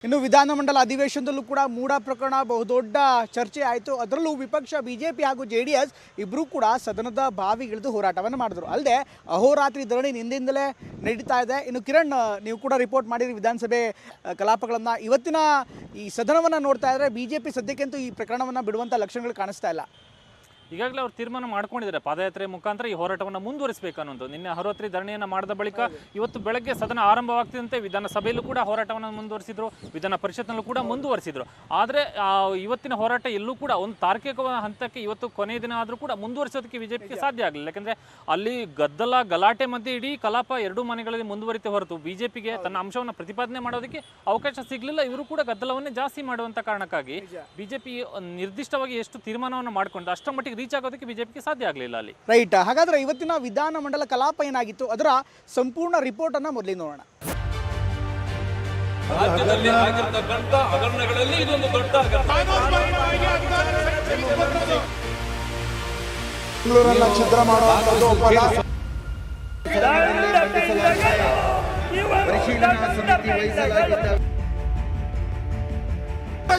ಇನ್ನು ವಿಧಾನಮಂಡಲ ಅಧಿವೇಶನದಲ್ಲೂ ಕೂಡ ಮೂಡ ಪ್ರಕರಣ ಬಹುದೊಡ್ಡ ಚರ್ಚೆ ಆಯಿತು. ಅದರಲ್ಲೂ ವಿಪಕ್ಷ ಬಿಜೆಪಿ ಹಾಗೂ JDS ಇಬ್ಬರೂ ಕೂಡ ಸದನದ ಬಾವಿಗಿಳಿದು ಹೋರಾಟವನ್ನು ಮಾಡಿದ್ರು. ಅಲ್ಲದೆ ಅಹೋರಾತ್ರಿ ಧರಣಿ ನಿನ್ನಿಂದಲೇ ನಡೀತಾ ಇದೆ. ಇನ್ನು ಕಿರಣ್, ನೀವು ಕೂಡ ರಿಪೋರ್ಟ್ ಮಾಡಿರಿ ವಿಧಾನಸಭೆ ಕಲಾಪಗಳನ್ನು. ಇವತ್ತಿನ ಈ ಸದನವನ್ನು ನೋಡ್ತಾ ಇದ್ರೆ ಬಿಜೆಪಿ ಸದ್ಯಕ್ಕಂತೂ ಈ ಪ್ರಕರಣವನ್ನು ಬಿಡುವಂಥ ಲಕ್ಷಣಗಳು ಕಾಣಿಸ್ತಾ ಇಲ್ಲ. ಈಗಾಗಲೇ ಅವರು ತೀರ್ಮಾನ ಮಾಡ್ಕೊಂಡಿದ್ದಾರೆ ಪಾದಯಾತ್ರೆ ಮುಖಾಂತರ ಈ ಹೋರಾಟವನ್ನು ಮುಂದುವರಿಸಬೇಕು ಅನ್ನೋದು. ನಿನ್ನೆ ಅಹೋರಾತ್ರಿ ಧರಣಿಯನ್ನು ಮಾಡಿದ ಬಳಿಕ ಇವತ್ತು ಬೆಳಗ್ಗೆ ಸದನ ಆರಂಭವಾಗ್ತಿದ್ದಂತೆ ವಿಧಾನಸಭೆಯಲ್ಲೂ ಕೂಡ ಹೋರಾಟವನ್ನು ಮುಂದುವರಿಸಿದ್ರು, ವಿಧಾನ ಪರಿಷತ್ನಲ್ಲೂ ಕೂಡ ಮುಂದುವರಿಸಿದ್ರು. ಆದರೆ ಇವತ್ತಿನ ಹೋರಾಟ ಎಲ್ಲೂ ಕೂಡ ಒಂದು ತಾರ್ಕಿಕ ಹಂತಕ್ಕೆ ಇವತ್ತು ಕೊನೆಯ ದಿನ ಆದರೂ ಕೂಡ ಮುಂದುವರಿಸೋದಕ್ಕೆ ಬಿಜೆಪಿಗೆ ಸಾಧ್ಯ ಆಗಲಿಲ್ಲ. ಯಾಕಂದರೆ ಅಲ್ಲಿ ಗದ್ದಲ ಗಲಾಟೆ ಮಧ್ಯೆ ಇಡೀ ಕಲಾಪ ಎರಡೂ ಮನೆಗಳಲ್ಲಿ ಮುಂದುವರಿತೆ ಹೊರತು ಬಿಜೆಪಿಗೆ ತನ್ನ ಅಂಶವನ್ನು ಪ್ರತಿಪಾದನೆ ಮಾಡೋದಕ್ಕೆ ಅವಕಾಶ ಸಿಗಲಿಲ್ಲ. ಇವರು ಕೂಡ ಗದ್ದಲವನ್ನೇ ಜಾಸ್ತಿ ಮಾಡುವಂಥ ಕಾರಣಕ್ಕಾಗಿ ಬಿಜೆಪಿ ನಿರ್ದಿಷ್ಟವಾಗಿ ಎಷ್ಟು ತೀರ್ಮಾನವನ್ನು ಮಾಡಿಕೊಂಡು ಅಷ್ಟರ ಮಟ್ಟಿಗೆ ರೀಚ್ ಆಗೋದಕ್ಕೆ ಬಿಜೆಪಿಗೆ ಸಾಧ್ಯ ಆಗಲಿಲ್ಲ ಅಲ್ಲಿ. ರೈಟ್. ಹಾಗಾದ್ರೆ ಇವತ್ತಿನ ವಿಧಾನಮಂಡಲ ಕಲಾಪ ಏನಾಗಿತ್ತು ಅದರ ಸಂಪೂರ್ಣ ರಿಪೋರ್ಟ್ ಅನ್ನ ಮೊದಲೇ ನೋಡೋಣ. ರಾಜ್ಯದಲ್ಲಿ ಆಗಿರತಕ್ಕಂತ ಹಗರಣಗಳಲ್ಲಿ ಇದೊಂದು ದೊಡ್ಡ ಛಿದ್ರ ಮಾಡುವಂಥದ್ದು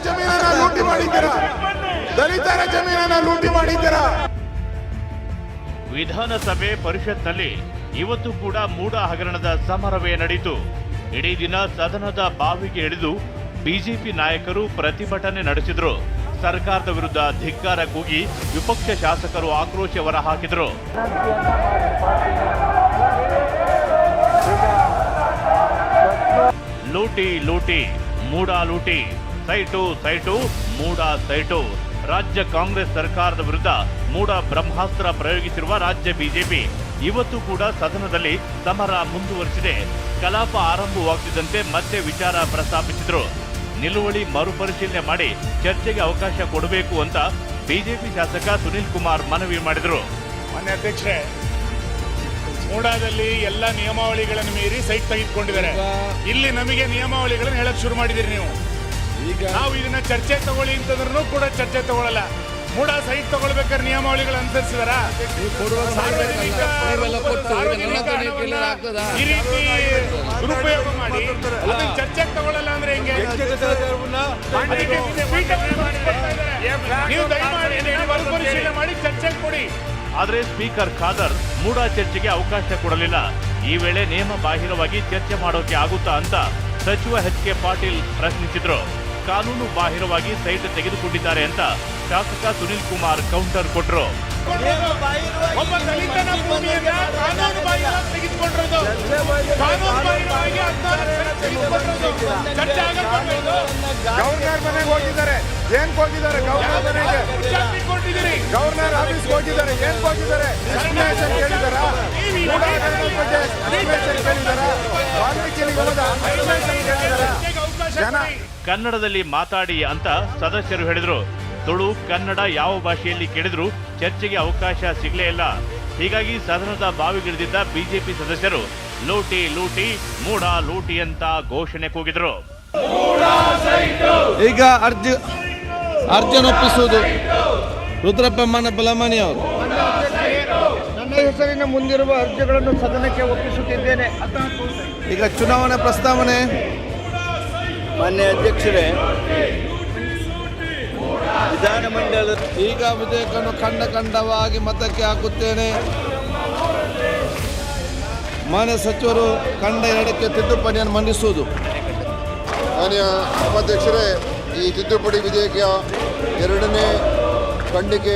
ಜಮೀನನ್ನ ಲೂಟಿ ಮಾಡಿದ್ದೀರಾ, ದಲಿತರ ಜಮೀನನ್ನ ಲೂಟಿ ಮಾಡಿದ್ದೀರಾ. ವಿಧಾನಸಭೆ ಪರಿಷತ್ನಲ್ಲಿ ಇವತ್ತು ಕೂಡ ಮೂಡ ಹಗರಣದ ಸಮರವೇ ನಡೆಯಿತು. ಇಡೀ ದಿನ ಸದನದ ಬಾವಿಗೆ ಇಳಿದು ಬಿಜೆಪಿ ನಾಯಕರು ಪ್ರತಿಭಟನೆ ನಡೆಸಿದ್ರು. ಸರ್ಕಾರದ ವಿರುದ್ಧ ಧಿಕ್ಕಾರ ಕೂಗಿ ವಿಪಕ್ಷ ಶಾಸಕರು ಆಕ್ರೋಶ ಹೊರಹಾಕಿದ್ರು. ಲೂಟಿ ಲೂಟಿ, ಮೂಡ ಲೂಟಿ, ಸೈಟು ಸೈಟು, ಮೂಡ ಸೈಟು. ರಾಜ್ಯ ಕಾಂಗ್ರೆಸ್ ಸರ್ಕಾರದ ವಿರುದ್ಧ ಮೂಡ ಬ್ರಹ್ಮಾಸ್ತ್ರ ಪ್ರಯೋಗಿಸಿರುವ ರಾಜ್ಯ ಬಿಜೆಪಿ ಇವತ್ತು ಕೂಡ ಸದನದಲ್ಲಿ ಸಮರ ಮುಂದುವರಿಸಿದೆ. ಕಲಾಪ ಆರಂಭವಾಗುತ್ತಿದ್ದಂತೆ ಮತ್ತೆ ವಿಚಾರ ಪ್ರಸ್ತಾಪಿಸಿದ್ರು. ನಿಲುವಳಿ ಮರುಪರಿಶೀಲನೆ ಮಾಡಿ ಚರ್ಚೆಗೆ ಅವಕಾಶ ಕೊಡಬೇಕು ಅಂತ ಬಿಜೆಪಿ ಶಾಸಕ ಸುನೀಲ್ ಕುಮಾರ್ ಮನವಿ ಮಾಡಿದ್ರು. ಮಾನ್ಯ ಅಧ್ಯಕ್ಷರೇ, ಮೂಡಾದಲ್ಲಿ ಎಲ್ಲ ನಿಯಮಾವಳಿಗಳನ್ನು ಮೀರಿ ಸೈಟ್ ತೆಗೆದುಕೊಂಡಿದ್ದಾರೆ. ಇಲ್ಲಿ ನಮಗೆ ನಿಯಮಾವಳಿಗಳನ್ನು ಹೇಳಕ್ ಶುರು ಮಾಡಿದಿರಿ ನೀವು. ನಾವು ಇದನ್ನ ಚರ್ಚೆ ತಗೊಳ್ಳಿ ಅಂತಂದ್ರೂ ಕೂಡ ಚರ್ಚೆ ತಗೊಳ್ಳಲ್ಲ. ಮೂಡ ಸೈಟ್ ತಗೊಳ್ಬೇಕಾದ್ರೆ ನಿಯಮಾವಳಿಗಳು ಅನುಸರಿಸಿದಾರ? ಈ ರೀತಿ ದುರುಪಯೋಗ ಮಾಡಿ ಅದನ್ನ ಚರ್ಚೆ ತಗೊಳ್ಳಲ್ಲ ಅಂದ್ರೆ ಹೆಂಗೆ? ನೀವು ದಯಮಾಡಿ ಮರುಪರಿಶೀಲನೆ ಮಾಡಿ ಚರ್ಚೆ ಕೊಡಿ. ಆದರೆ ಸ್ಪೀಕರ್ ಖಾದರ್ ಮೂಡ ಚರ್ಚೆಗೆ ಅವಕಾಶ ಕೊಡಲಿಲ್ಲ. ಈ ವೇಳೆ ನಿಯಮ ಬಾಹಿರವಾಗಿ ಚರ್ಚೆ ಮಾಡೋಕೆ ಆಗುತ್ತಾ ಅಂತ ಸಚಿವ HK ಪಾಟೀಲ್ ಪ್ರಶ್ನಿಸಿದ್ರು. ಕಾನೂನು ಬಾಹಿರವಾಗಿ ಸೈಟ್ ತೆಗೆದುಕೊಂಡಿದ್ದಾರೆ ಅಂತ ಶಾಸಕ ಸುನೀಲ್ ಕುಮಾರ್ ಕೌಂಟರ್ ಕೊಟ್ಟರು. ಒಬ್ಬ ದಲಿತನ ಭೂಮಿಯನ್ನ ಕಾನೂನು ಬಾಹಿರವಾಗಿ ತೆಗೆದುಕೊಂಡಿರೋದು, ಕಾನೂನು ಬಾಹಿರವಾಗಿ ಗವರ್ನರ್ ಮನೆಗೆ ಹೋಗಿದ್ದಾರೆ. ಏನ್ ಹೋಗಿದ್ದಾರೆ? ಗವರ್ನರ್ ಮನೆಗೆ ಕೊಟ್ಟಿದ್ದೀರಿ. ಗವರ್ನರ್ ಆಫೀಸ್ಗೆ ಹೋಗಿದ್ದಾರೆ. ಏನ್ ಹೋಗಿದ್ದಾರೆ? ಎಕ್ಸ್ಪ್ಲನೇಷನ್ ಕೇಳಿದಾರ? ಕನ್ನಡದಲ್ಲಿ ಮಾತಾಡಿ ಅಂತ ಸದಸ್ಯರು ಹೇಳಿದ್ರು. ತುಳು ಕನ್ನಡ ಯಾವ ಭಾಷೆಯಲ್ಲಿ ಕೇಳಿದ್ರು ಚರ್ಚೆಗೆ ಅವಕಾಶ ಸಿಗಲೇ ಇಲ್ಲ. ಹೀಗಾಗಿ ಸದನದ ಬಾವಿಗಿಳಿದಿದ್ದ ಬಿಜೆಪಿ ಸದಸ್ಯರು ಲೂಟಿ ಲೂಟಿ, ಮೂಡ ಲೂಟಿ ಅಂತ ಘೋಷಣೆ ಕೂಗಿದ್ರು. ಈಗ ಅರ್ಜುನ್ ಒಪ್ಪಿಸುವುದು ರುದ್ರಪ್ಪಮ್ಮನ ಬಲಮಣಿ ಅವರು. ನನ್ನ ಹೆಸರಿನ ಮುಂದಿರುವ ಅರ್ಜಿಗಳನ್ನು ಸದನಕ್ಕೆ ಒಪ್ಪಿಸುತ್ತಿದ್ದೇನೆ. ಈಗ ಚುನಾವಣೆ ಪ್ರಸ್ತಾವನೆ. ಮಾನ್ಯ ಅಧ್ಯಕ್ಷರೇ, ವಿಧಾನಮಂಡಲ ಈಗ ವಿಧೇಯಕವನ್ನು ಖಂಡವಾಗಿ ಮತಕ್ಕೆ ಹಾಕುತ್ತೇನೆ. ಮಾನ್ಯ ಸಚಿವರು ಖಂಡ 2ಕ್ಕೆ ತಿದ್ದುಪಡಿಯನ್ನು ಮಂಡಿಸುವುದು. ಮಾನ್ಯ ಸಭಾಧ್ಯಕ್ಷರೇ, ಈ ತಿದ್ದುಪಡಿ ವಿಧೇಯಕ 2ನೇ ಖಂಡಿಕೆ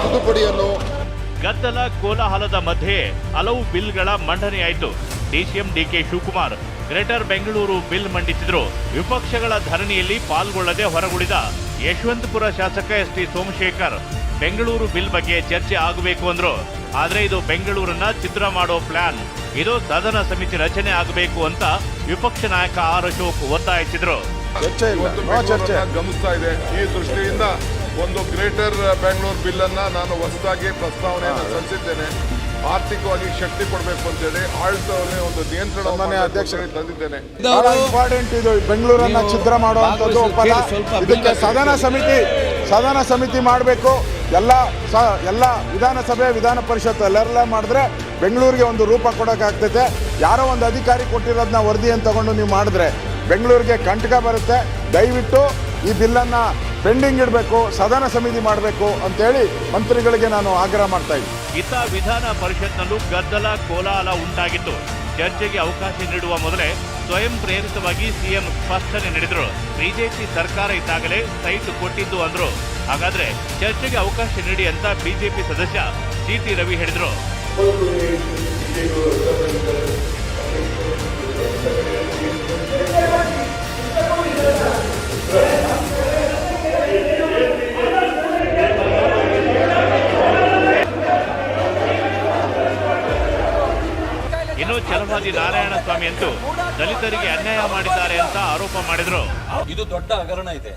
ತಿದ್ದುಪಡಿಯನ್ನು ಗದ್ದಲ ಕೋಲಾಹಲದ ಮಧ್ಯೆ ಹಲವು ಬಿಲ್ಗಳ ಮಂಡನೆಯಾಯಿತು. DCM DK Shivakumar greater Bengaluru bill ಮಂಡಿಸಿದ್ರು. ವಿಪಕ್ಷಗಳ ಧರಣಿಯಲ್ಲಿ ಪಾಲ್ಗೊಳ್ಳದೆ ಹೊರಗುಳಿದ ಯಶವಂತಪುರ ಶಾಸಕ ST ಸೋಮಶೇಖರ್ ಬೆಂಗಳೂರು ಬಿಲ್ ಬಗ್ಗೆ ಚರ್ಚೆ ಆಗಬೇಕು ಅಂದ್ರು. ಆದ್ರೆ ಇದು ಬೆಂಗಳೂರನ್ನ ಛಿದ್ರ ಮಾಡೋ ಪ್ಲಾನ್, ಇದು ಸದನ ಸಮಿತಿ ರಚನೆ ಆಗಬೇಕು ಅಂತ ವಿಪಕ್ಷ ನಾಯಕ R ಅಶೋಕ್ ಒತ್ತಾಯಿಸಿದ್ರು. ಗಮನಿಸ್ತಾ ಇದೆ. ಈ ದೃಷ್ಟಿಯಿಂದ ಒಂದು ಗ್ರೇಟರ್ ಬೆಂಗಳೂರು ಬಿಲ್ ಅನ್ನ ನಾನು ಹೊಸದಾಗಿ ಪ್ರಸ್ತಾವನೆಯನ್ನು ಸಲ್ಲಿಸಿದ್ದೇನೆ. ಆರ್ಥಿಕವಾಗಿ ಶಕ್ತಿ ಕೊಡಬೇಕು ಅಂತೇಳಿ ಆಡಳಿತವನ್ನೇ ಒಂದು ನಿಯಂತ್ರಣ ಅಧ್ಯಕ್ಷರಿಗೆ ತಂದಿದ್ದೇನೆ. ಇಂಪಾರ್ಟೆಂಟ್ ಇದು. ಬೆಂಗಳೂರನ್ನ ಛಿದ್ರ ಮಾಡುವಂಥದ್ದು ಇದಕ್ಕೆ ಸದನ ಸಮಿತಿ ಮಾಡಬೇಕು. ಎಲ್ಲ ವಿಧಾನಸಭೆ ವಿಧಾನ ಪರಿಷತ್ ಎಲ್ಲರೆಲ್ಲ ಮಾಡಿದ್ರೆ ಬೆಂಗಳೂರಿಗೆ ಒಂದು ರೂಪ ಕೊಡೋಕ್ಕಾಗ್ತೈತೆ. ಯಾರೋ ಒಂದು ಅಧಿಕಾರಿ ಕೊಟ್ಟಿರೋದನ್ನ ವರದಿಯನ್ನು ತಗೊಂಡು ನೀವು ಮಾಡಿದ್ರೆ ಬೆಂಗಳೂರಿಗೆ ಕಂಟಕ ಬರುತ್ತೆ. ದಯವಿಟ್ಟು ಈ ಬಿಲ್ಲನ್ನು ಪೆಂಡಿಂಗ್ ಇಡಬೇಕು, ಸದನ ಸಮಿತಿ ಮಾಡಬೇಕು ಅಂತೇಳಿ ಮಂತ್ರಿಗಳಿಗೆ ನಾನು ಆಗ್ರಹ ಮಾಡ್ತಾ ಇದ್ದೀನಿ. ಇತ್ತ ವಿಧಾನ ಪರಿಷತ್ನಲ್ಲೂ ಗದ್ದಲ ಕೋಲಾಹಲ ಉಂಟಾಗಿತ್ತು. ಚರ್ಚೆಗೆ ಅವಕಾಶ ನೀಡುವ ಮೊದಲೇ ಸ್ವಯಂ ಪ್ರೇರಿತವಾಗಿ ಸಿಎಂ ಸ್ಪಷ್ಟನೆ ನೀಡಿದ್ರು. ಬಿಜೆಪಿ ಸರ್ಕಾರ ಇದ್ದಾಗಲೇ ಸೈಟ್ ಕೊಟ್ಟಿದ್ದು ಅಂದ್ರು. ಹಾಗಾದ್ರೆ ಚರ್ಚೆಗೆ ಅವಕಾಶ ನೀಡಿ ಅಂತ ಬಿಜೆಪಿ ಸದಸ್ಯ ಜಿಟಿ ರವಿ ಹೇಳಿದ್ರು. ಇನ್ನು ಛಲವಾದಿ ನಾರಾಯಣಸ್ವಾಮಿ ಅಂತೂ ದಲಿತರಿಗೆ ಅನ್ಯಾಯ ಮಾಡಿದ್ದಾರೆ ಅಂತ ಆರೋಪ ಮಾಡಿದ್ರು. ಇದು ದೊಡ್ಡ ಹಗರಣ ಇದೆ.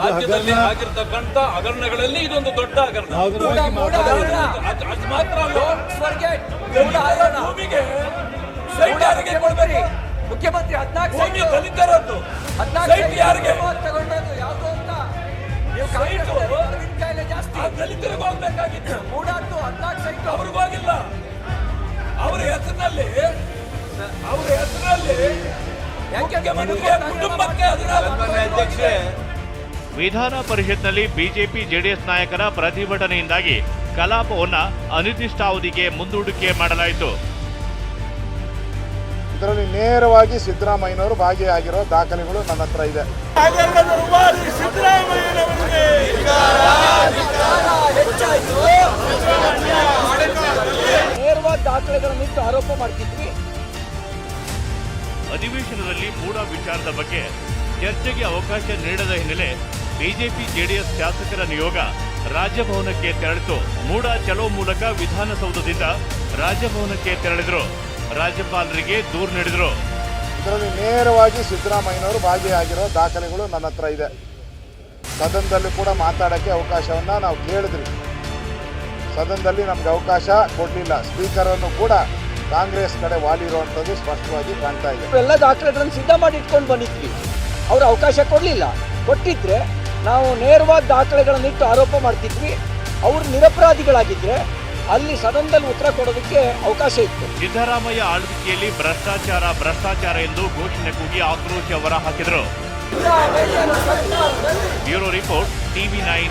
ರಾಜ್ಯದಲ್ಲಿ ಆಗಿರ್ತಕ್ಕಂಥ ಹಗರಣಗಳಲ್ಲಿ ಇದೊಂದು ದೊಡ್ಡ ಹಗರಣ. ಅದು ಮಾತ್ರ ಅಲ್ಲ, ಭೂಮಿಗೆ ಸೈಟ್ ಯಾರಿಗೆ ಕೊಡ್ಬೇಕು? ಮುಖ್ಯಮಂತ್ರಿ 14 ಭೂಮಿ ದಲಿತರದ್ದು ಸೈಟ್ ಯಾರಿಗೆ? ದಲಿತರಿಗೆ ಹೋಗ್ಬೇಕಾಗಿತ್ತು, ಅವ್ರಿಗೆ ಹೋಗಿಲ್ಲ. ಅವರ ಹೆಸರಿನಲ್ಲಿ ಕುಟುಂಬಕ್ಕೆ ಅಧ್ಯಕ್ಷರೇ, ವಿಧಾನ ಪರಿಷತ್ನಲ್ಲಿ ಬಿಜೆಪಿ ಜೆಡಿಎಸ್ ನಾಯಕರ ಪ್ರತಿಭಟನೆಯಿಂದಾಗಿ ಕಲಾಪವನ್ನ ಅನಿರ್ದಿಷ್ಟಾವಧಿಗೆ ಮುಂದೂಡಿಕೆ ಮಾಡಲಾಯಿತು. ಇದರಲ್ಲಿ ನೇರವಾಗಿ ಸಿದ್ದರಾಮಯ್ಯನವರು ಭಾಗಿಯಾಗಿರೋ ದಾಖಲೆಗಳು ನನ್ನ ಹತ್ರ ಇದೆ. ನೇರವಾದ ದಾಖಲೆಗಳನ್ನಿಟ್ಟು ಆರೋಪ ಮಾಡ್ತಿದ್ವಿ. ಅಧಿವೇಶನದಲ್ಲಿ ಮೂಡ ವಿಚಾರದ ಬಗ್ಗೆ ಚರ್ಚೆಗೆ ಅವಕಾಶ ನೀಡದ ಹಿನ್ನೆಲೆ ಬಿಜೆಪಿ ಜೆಡಿಎಸ್ ಶಾಸಕರ ನಿಯೋಗ ರಾಜಭವನಕ್ಕೆ ತೆರಳಿತು. ಮೂಡ ಚಲೋ ಮೂಲಕ ವಿಧಾನಸೌಧದಿಂದ ರಾಜಭವನಕ್ಕೆ ತೆರಳಿದ್ರು. ರಾಜ್ಯಪಾಲರಿಗೆ ದೂರು ನೀಡಿದ್ರು. ಇದರಲ್ಲಿ ನೇರವಾಗಿ ಸಿದ್ದರಾಮಯ್ಯನವರು ಭಾಗಿಯಾಗಿರೋ ದಾಖಲೆಗಳು ನನ್ನ ಹತ್ರ ಇದೆ. ಸದನದಲ್ಲಿ ಕೂಡ ಮಾತಾಡೋಕ್ಕೆ ಅವಕಾಶವನ್ನ ನಾವು ಕೇಳಿದ್ರಿ. ಸದನದಲ್ಲಿ ನಮ್ಗೆ ಅವಕಾಶ ಕೊಡಲಿಲ್ಲ. ಸ್ಪೀಕರನ್ನು ಕೂಡ ಕಾಂಗ್ರೆಸ್ ಕಡೆ ವಾಲಿರುವಂಥದ್ದು ಸ್ಪಷ್ಟವಾಗಿ ಕಾಣ್ತಾ ಇದೆ. ಎಲ್ಲ ದಾಖಲೆಗಳನ್ನು ಸಿದ್ಧ ಮಾಡಿ ಇಟ್ಕೊಂಡು ಬಂದಿದ್ವಿ. ಅವರು ಅವಕಾಶ ಕೊಡಲಿಲ್ಲ. ಕೊಟ್ಟಿದ್ರೆ ನಾವು ನೇರವಾದ ದಾಖಲೆಗಳನ್ನಿಟ್ಟು ಆರೋಪ ಮಾಡ್ತಿದ್ವಿ. ಅವರು ನಿರಪರಾಧಿಗಳಾಗಿದ್ರೆ ಅಲ್ಲಿ ಸದನದಲ್ಲಿ ಉತ್ತರ ಕೊಡೋದಕ್ಕೆ ಅವಕಾಶ ಇತ್ತು. ಸಿದ್ದರಾಮಯ್ಯ ಆಳ್ವಿಕೆಯಲ್ಲಿ ಭ್ರಷ್ಟಾಚಾರ ಎಂದು ಘೋಷಣೆ ಕೂಗಿ ಆಕ್ರೋಶ ಹೊರಹಾಕಿದರು. Bureau report, TV9